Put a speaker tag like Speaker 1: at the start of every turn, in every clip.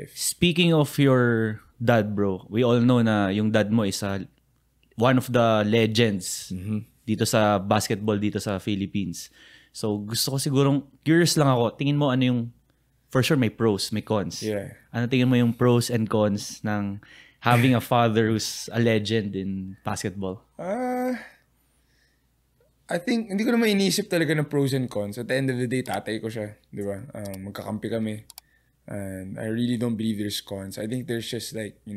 Speaker 1: life.
Speaker 2: Speaking of your dad, bro, we all know na yung dad mo is one of the legends dito sa basketball dito sa Philippines. So gusto ko sigurong, curious lang ako, tingin mo ano yung, for sure may pros, may cons.
Speaker 1: Yeah.
Speaker 2: Ano tingin mo yung pros and cons ng having a father who's a legend in basketball?
Speaker 1: I think, hindi ko naman inisip talaga ng pros and cons. At the end of the day, tatay ko siya. Di ba? Magkakampi kami. And I really don't believe there's cons. I think there's just like, I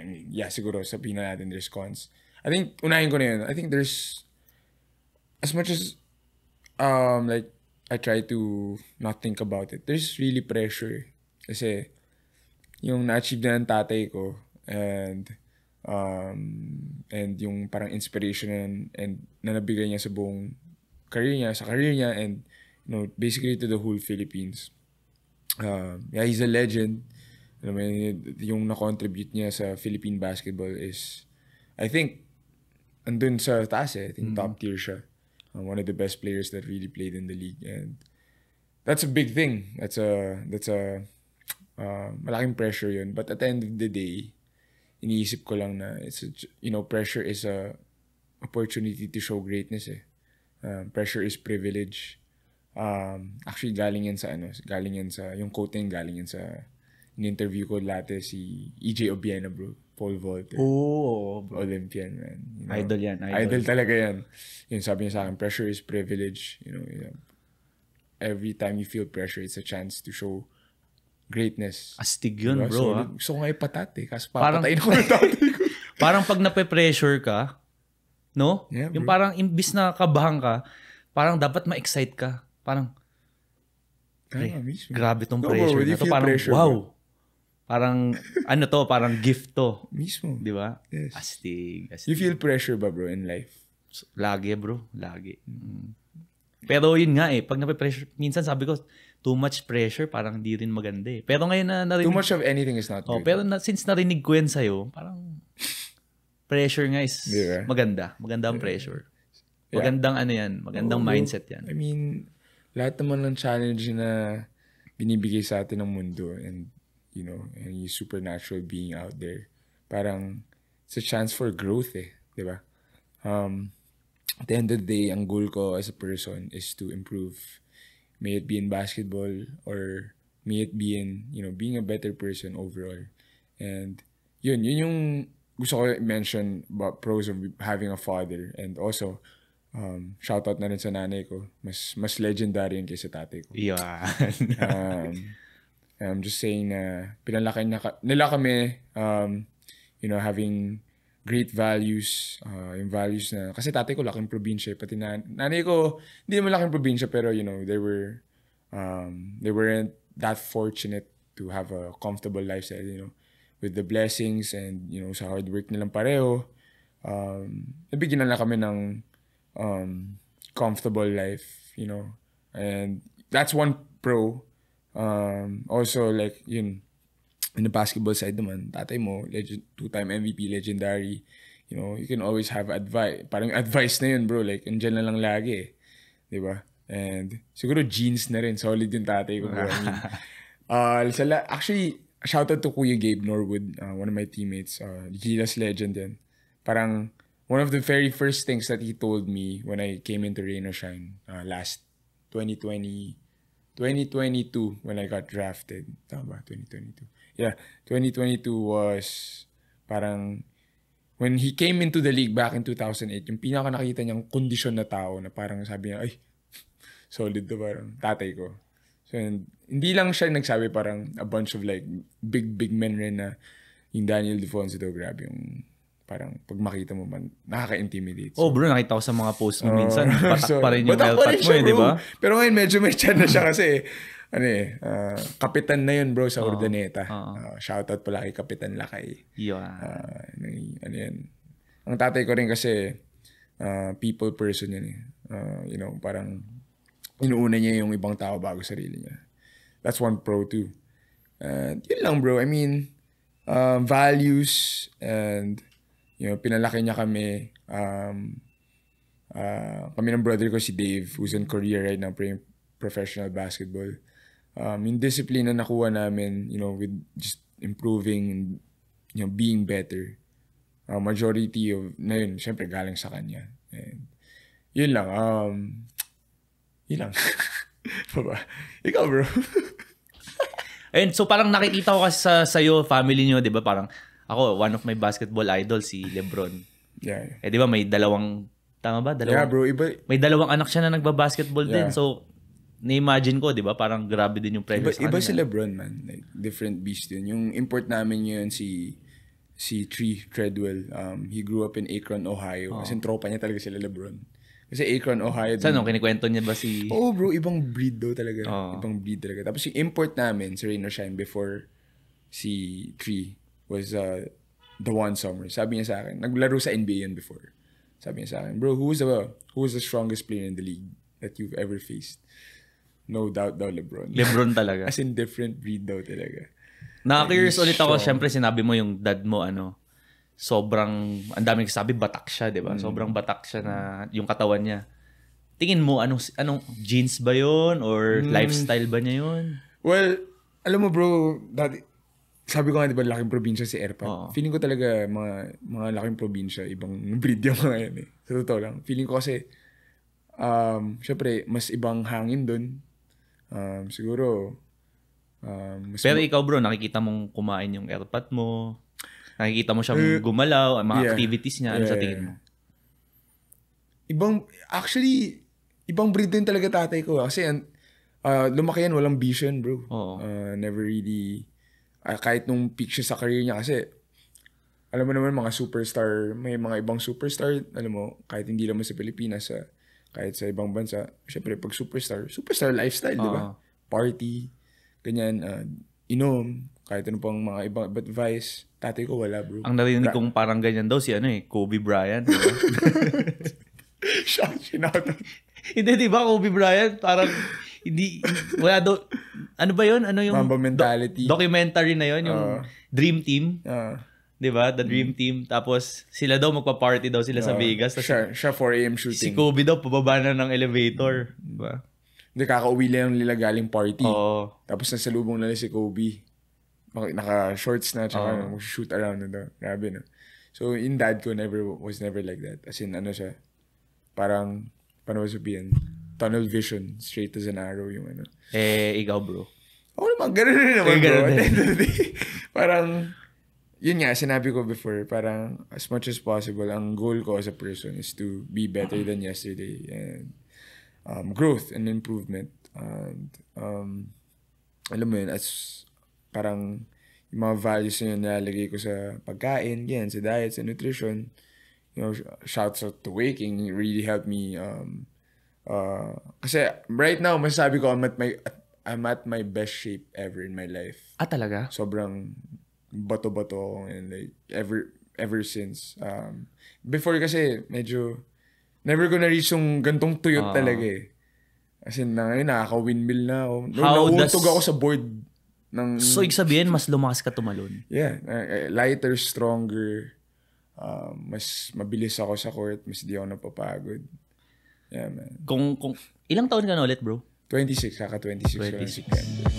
Speaker 1: mean, yeah, siguro sabihin na natin there's cons. I think, unahin ko na yun. I think there's, as much as, like, I try to not think about it, there's really pressure. Kasi, yung na-achieve na ng tatay ko, and yung parang inspiration and na nabigay niya sa buong career niya, and, basically to the whole Philippines. Yeah, he's a legend. Yung na-contribute niya sa Philippine basketball is, I think, andun sa taas I think top tier siya. One of the best players that really played in the league. And that's a big thing. That's a malaking pressure yun. But at the end of the day, iniisip ko lang na pressure is a opportunity to show greatness eh. Pressure is privilege. Actually galing yan sa yung quote niya galing yan sa in-interview ko dati si EJ Obiena, bro. Paul Volter.
Speaker 2: Oh,
Speaker 1: Olympian, man.
Speaker 2: Idol yan.
Speaker 1: Idol talaga yan. Yung sabi niya sa akin, pressure is privilege. Every time you feel pressure, it's a chance to show greatness.
Speaker 2: Astig yun, bro.
Speaker 1: So, gusto ko nga ipatat eh. Kaso papatayin ko ng tatay ko.
Speaker 2: Parang pag nape-pressure ka, no?
Speaker 1: Yeah,
Speaker 2: yung parang imbis na kabahan ka, parang dapat ma-excite ka. Parang, grabe tong pressure na to. Parang,
Speaker 1: pressure,
Speaker 2: wow.
Speaker 1: Bro.
Speaker 2: Parang, parang gift to.
Speaker 1: Mismo.
Speaker 2: Di ba?
Speaker 1: Yes.
Speaker 2: Astig.
Speaker 1: You feel pressure ba, bro, in life?
Speaker 2: Lagi, bro. Lagi. Pero yun nga pag nape-pressure, minsan sabi ko, too much pressure, parang hindi rin maganda eh. Pero ngayon na narinig...
Speaker 1: Too much of anything is not good.
Speaker 2: Pero since narinig ko yan sa'yo, parang pressure nga is maganda. Maganda ang pressure. Magandang magandang mindset yan.
Speaker 1: I mean, lahat naman ng challenge na binibigay sa atin ng mundo and any supernatural being out there, parang it's a chance for growth eh. Diba? At the end of the day, ang goal ko as a person is to improve. May it be in basketball or may it be in, being a better person overall. And yun yung gusto ko mention about pros of having a father. And also, shoutout na rin sa nanay ko. Mas legendary yun kaysa tatay ko.
Speaker 2: Yan.
Speaker 1: I'm just saying na pinalaki nila kami, having great values, yung values na, kasi tatay ko laking probinsya, pati nanay ko, hindi naman laking probinsya, pero they weren't that fortunate to have a comfortable lifestyle, with the blessings and, sa hard work nilang pareho, nabigyan na kami ng comfortable life, and that's one pro. Also, like, in the basketball side naman, tatay mo, two-time MVP, legendary, you can always have advice. Parang advice na yun, bro. Like, andyan na lang lagi eh. Diba? And siguro genes na rin. Solid yung tatay ko, bro. Actually, shoutout to Kuya Gabe Norwood, one of my teammates. Gilas legend yan. Parang, one of the very first things that he told me when I came into Rain or Shine last 2022 when I got drafted. Tama ba? 2022. Yeah, 2022 was parang when he came into the league back in 2008, yung pinaka nakita niyang kondisyon na tao na parang sabi niya, ay, solid to, parang tatay ko. So, hindi lang siya nagsabi, parang a bunch of like big men rin na yung Daniel Defonso daw, grabe yung parang pag makita mo man, nakaka-intimidate.
Speaker 2: So, bro, nakita ko sa mga post mo minsan, batak pa rin yung L-pat mo di ba?
Speaker 1: Pero ngayon medyo may chan na siya kasi, kapitan na yun, bro, sa Urdaneta. Shoutout pala kay Kapitan Lakay. Ang tatay ko rin kasi, people person yan eh. Parang, inuuna niya yung ibang tao bago sarili niya. That's one pro too. Yun lang, bro. I mean, values and, pinalaki niya kami. Kami ng brother ko si Dave, who's in Korea right now playing professional basketball. yung discipline na nakuha namin, with just improving and, being better. Majority of, na yun, syempre galing sa kanya. And, yun lang. Yun lang. Ikaw, bro.
Speaker 2: And so parang nakikita ko kasi sa'yo, family nyo, di ba? Parang ako, one of my basketball idols, si LeBron.
Speaker 1: Yeah.
Speaker 2: Di ba may dalawang, tama ba?
Speaker 1: Yeah, bro.
Speaker 2: May dalawang anak siya na nagbabasketball din.
Speaker 1: Yeah.
Speaker 2: So, na-imagine ko, di ba? Parang grabe din yung pressure sa
Speaker 1: Iba
Speaker 2: kanya.
Speaker 1: si LeBron, man. Like, different beast yun. Yung import namin yun, si Tree Treadwell. He grew up in Akron, Ohio. Kasi tropa niya talaga sila LeBron. Kasi Akron, Ohio.
Speaker 2: Saan, kinikwento niya ba si...
Speaker 1: Oh, bro. Ibang breed daw talaga. Ibang breed talaga. Tapos yung import namin sa Rain or Shine before si Tree was the one summer. Sabi niya sa akin, naglaro sa NBA yun before. Sabi niya sa akin, bro, who was the strongest player in the league that you've ever faced? No doubt daw LeBron.
Speaker 2: LeBron talaga.
Speaker 1: As in different breed daw talaga.
Speaker 2: Naka-curious ulit ako. Siyempre, sinabi mo yung dad mo, sobrang, ang daming sabi, batak siya, di ba? Sobrang batak siya na yung katawan niya. Tingin mo, anong genes ba yun? Or lifestyle ba niya yun?
Speaker 1: Well, alam mo bro, sabi ko nga, di ba, laking probinsya si Erpat. Feeling ko talaga, mga laking probinsya, ibang breed yung mga yan eh. Sa totoo lang. Feeling ko kasi, syempre, mas ibang hangin dun. Siguro,
Speaker 2: pero ikaw bro, nakikita mong kumain yung Erpat mo. Nakikita mo siyang gumalaw, mga activities niya. Ano sa tingin mo?
Speaker 1: Ibang breed din talaga tatay ko. Kasi lumaki yan, walang vision, bro. Never really, kahit nung peak siya sa career niya. Kasi, alam mo naman, mga superstar, may mga ibang superstar, alam mo, kahit hindi naman sa Pilipinas, kahit sa ibang bansa, syempre, pag superstar lifestyle, di ba? Party, ganyan, inom, kahit ano pang mga ibang advice. Tatay ko wala, bro.
Speaker 2: Ang narinig kong parang ganyan daw si Kobe Bryant. Diba?
Speaker 1: Shoutout.
Speaker 2: Hindi, di ba Kobe Bryant? Parang, wala daw, ano ba yun? Ano yung
Speaker 1: Mamba mentality.
Speaker 2: Documentary na yun, yung Dream Team. Di ba? The Dream Team. Tapos, sila daw magpa-party daw sila sa Vegas.
Speaker 1: Siya 4 a.m. shooting.
Speaker 2: Si Kobe daw, pababa na ng elevator. Di ba?
Speaker 1: Hindi, kakauwi lang nila galing party.
Speaker 2: Tapos,
Speaker 1: nasalubong na si Kobe. Naka-shorts na, tsaka shoot around na daw. Grabe, no? So, in dad ko, was never like that. As in, siya, parang, paano sabihin, tunnel vision, straight as an arrow, yung .
Speaker 2: Ikaw, bro.
Speaker 1: Oo naman, gano'n rin naman, bro. At the end of the day, parang, yun nga, sinabi ko before, parang, as much as possible, ang goal ko as a person is to be better than yesterday. And, growth and improvement. And, alam mo yun, as parang yung mga values na yun nilalagay ko sa pagkain, yan, sa diet, sa nutrition. Shouts out to Waking, it really helped me. Kasi right now, masasabi ko, I'm at my best shape ever in my life.
Speaker 2: Talaga?
Speaker 1: Sobrang bato-bato ako and like ever since. Before kasi, medyo never ko na-reach yung gantong tuyot talaga eh. As in, nakaka-windmill na ako. Nauuntog ako sa board.
Speaker 2: So, ibig sabihin, mas lumakas ka tumalon?
Speaker 1: Yeah. Lighter, stronger. Mas mabilis ako sa court. Mas di ako napapagod. Yeah, man.
Speaker 2: Kung ilang taon ka na ulit, bro?
Speaker 1: 26. Kaka-26 ko lang September.